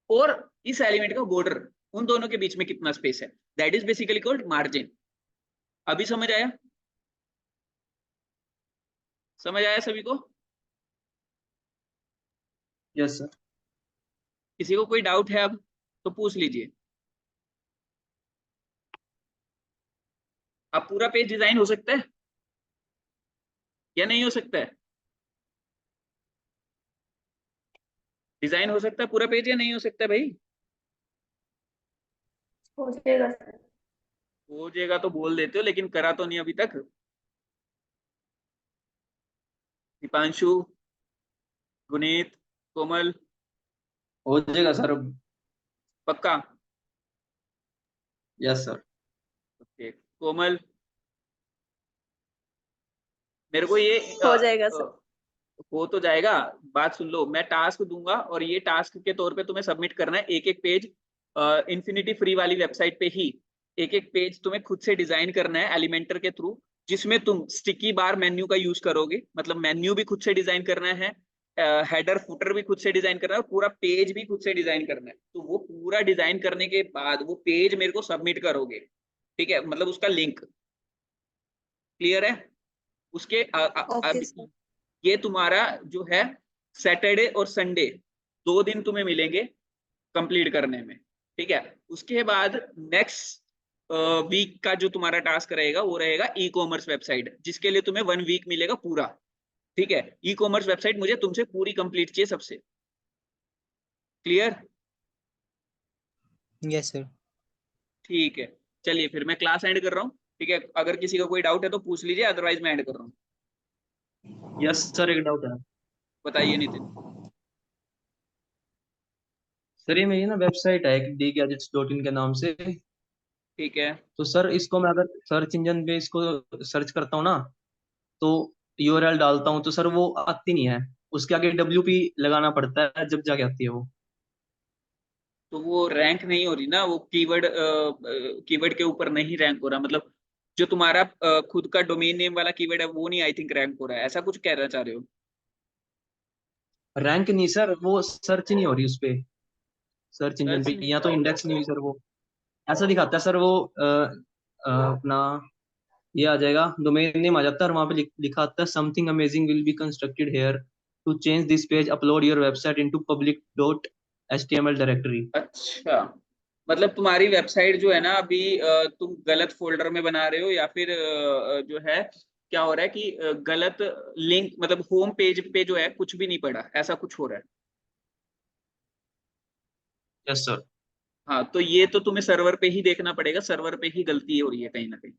Speaker 2: और इस एलिमेंट का बॉर्डर, उन दोनों के बीच में कितना स्पेस है, that is basically called margin. अभी समझ आया? समझ आया सभी को?
Speaker 3: Yes sir.
Speaker 2: किसी को कोई डाउट है अब तो पूछ लीजिए। अब पूरा पेज डिजाइन हो सकता है या नहीं हो सकता है? डिजाइन हो सकता है पूरा पेज या नहीं हो सकता है भाई?
Speaker 1: हो जाएगा सर।
Speaker 2: हो जाएगा तो बोल देते हो, लेकिन करा तो नहीं अभी तक। दीपांशु, गुनीत, कोमल,
Speaker 3: हो जाएगा सर।
Speaker 2: पक्का?
Speaker 3: Yes sir.
Speaker 2: ओके। कोमल, मेरे को ये
Speaker 4: हो जाएगा सर।
Speaker 2: हो तो जाएगा। बात सुन लो, मैं टास्क दूंगा और ये टास्क के तौर पे तुम्हें सबमिट करना है एक एक पेज, इन्फिनिटी फ्री वाली वेबसाइट पे ही एक एक पेज तुम्हें खुद से डिजाइन करना है एलिमेंटर के थ्रू, जिसमें तुम स्टिकी बार मेन्यू का यूज करोगे, मतलब मेन्यू भी खुद से डिजाइन करना है, हेडर फुटर भी खुद से डिजाइन करना है, और पूरा पेज भी खुद से डिजाइन करना है। तो वो पूरा डिजाइन करने के बाद वो पेज मेरे को सबमिट करोगे, ठीक है, मतलब उसका लिंक। क्लियर है? उसके
Speaker 4: ओके
Speaker 2: अब
Speaker 4: सर।
Speaker 2: ये तुम्हारा जो है सैटरडे और संडे 2 दिन तुम्हें मिलेंगे कंप्लीट करने में, ठीक है। उसके बाद नेक्स्ट वीक का जो तुम्हारा टास्क रहेगा वो रहेगा ई कॉमर्स वेबसाइट, जिसके लिए तुम्हें 1 वीक मिलेगा पूरा। ठीक है, ई कॉमर्स वेबसाइट मुझे तुमसे पूरी कंप्लीट चाहिए सबसे। क्लियर?
Speaker 4: Yes sir.
Speaker 2: ठीक है, चलिए फिर मैं क्लास एंड कर रहा हूँ। ठीक है, अगर किसी का कोई डाउट है तो पूछ लीजिए, अदरवाइज मैं एंड कर रहा हूँ।
Speaker 3: यस सर, एक डाउट है।
Speaker 2: बताइए नितिन।
Speaker 3: सर ये मेरी ना वेबसाइट है एक dgadgets.in के नाम से।
Speaker 2: ठीक है,
Speaker 3: तो सर इसको मैं अगर सर्च इंजन पे इसको सर्च करता हूँ ना, तो यूआरएल डालता हूँ तो सर वो आती नहीं है। उसके आगे WP लगाना पड़ता है जब जाके आती है वो।
Speaker 2: तो वो रैंक नहीं हो रही ना, वो कीवर्ड कीवर्ड के ऊपर नहीं रैंक हो रहा, मतलब जो तुम्हारा खुद का डोमेन नेम वाला कीवर्ड है वो नहीं आई थिंक रैंक हो रहा है, ऐसा कुछ कहना चाह रहे हो?
Speaker 3: रैंक नहीं सर, वो सर्च नहीं हो रही उस पे, सर्च इंजन
Speaker 2: सर्च
Speaker 3: पे,
Speaker 2: नहीं।
Speaker 3: या तो इंडेक्स नहीं हुई सर वो। ऐसा दिखाता है सर वो अपना ये आ जाएगा, डोमेन नेम आ जाता है और वहां पे लिखा आता है something amazing will be constructed here to change this page, upload your website into public dot HTML directory.
Speaker 2: अच्छा, मतलब तुम्हारी वेबसाइट जो है ना अभी तुम गलत फोल्डर में बना रहे हो, या फिर जो है क्या हो रहा है कि गलत लिंक, मतलब होम पेज पे जो है कुछ भी नहीं पड़ा, ऐसा कुछ हो रहा है।
Speaker 3: Yes sir.
Speaker 2: हाँ, तो ये तो तुम्हें सर्वर पे ही देखना पड़ेगा, सर्वर पे ही गलती हो रही है कहीं ना कहीं।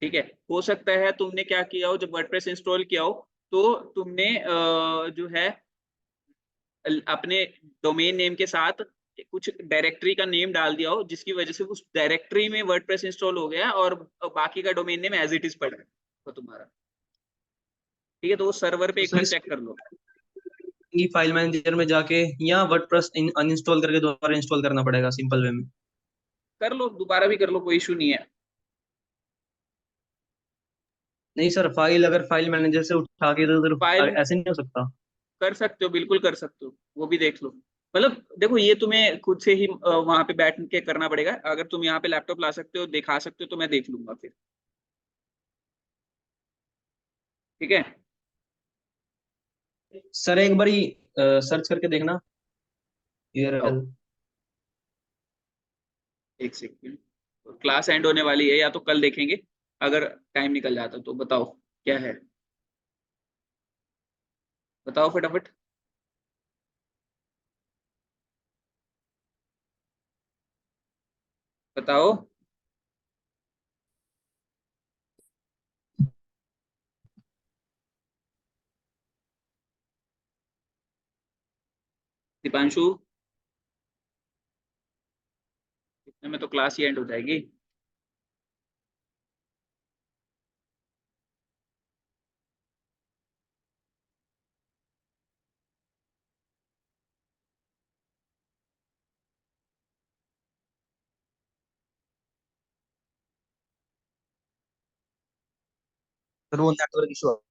Speaker 2: ठीक है, हो सकता है तुमने क्या किया हो, जब वर्डप्रेस इंस्टॉल किया हो तो तुमने जो है अपने डोमेन नेम के साथ कुछ डायरेक्टरी का नेम डाल दिया हो, जिसकी वजह से उस डायरेक्टरी में वर्डप्रेस इंस्टॉल हो गया और बाकी का domain name as it is पड़ा है तो तुम्हारा। ठीक है, तो वो सर्वर पे
Speaker 3: तो
Speaker 2: एक
Speaker 3: सर
Speaker 2: बार
Speaker 3: इस
Speaker 2: चेक कर लो।
Speaker 3: फाइल मैनेजर में जाके या वर्डप्रेस अनइंस्टॉल करके दोबारा इंस्टॉल करना पड़ेगा सिंपल वे में?
Speaker 2: कर लो, दोबारा भी कर लो, कोई इशू नहीं है।
Speaker 3: नहीं सर, फाइल अगर फाइल मैनेजर से उठा के इधर उधर
Speaker 2: फाइल
Speaker 3: ऐसे नहीं हो सकता?
Speaker 2: कर सकते हो, बिल्कुल कर सकते हो, वो भी देख लो। मतलब देखो, ये तुम्हें खुद से ही वहां पे बैठ के करना पड़ेगा। अगर तुम यहाँ पे लैपटॉप ला सकते हो, दिखा सकते हो, तो मैं देख लूंगा फिर। ठीक है,
Speaker 3: सर एक बारी सर्च करके देखना
Speaker 2: आओ
Speaker 3: यूआरएल।
Speaker 2: एक सेकंड। क्लास एंड होने वाली है, या तो कल देखेंगे, अगर टाइम निकल जाता तो। बताओ क्या है, बताओ फटाफट। बताओ। दीपांशु, इतने में तो क्लास ही एंड हो जाएगी।
Speaker 3: सर वो नेटवर्क इशू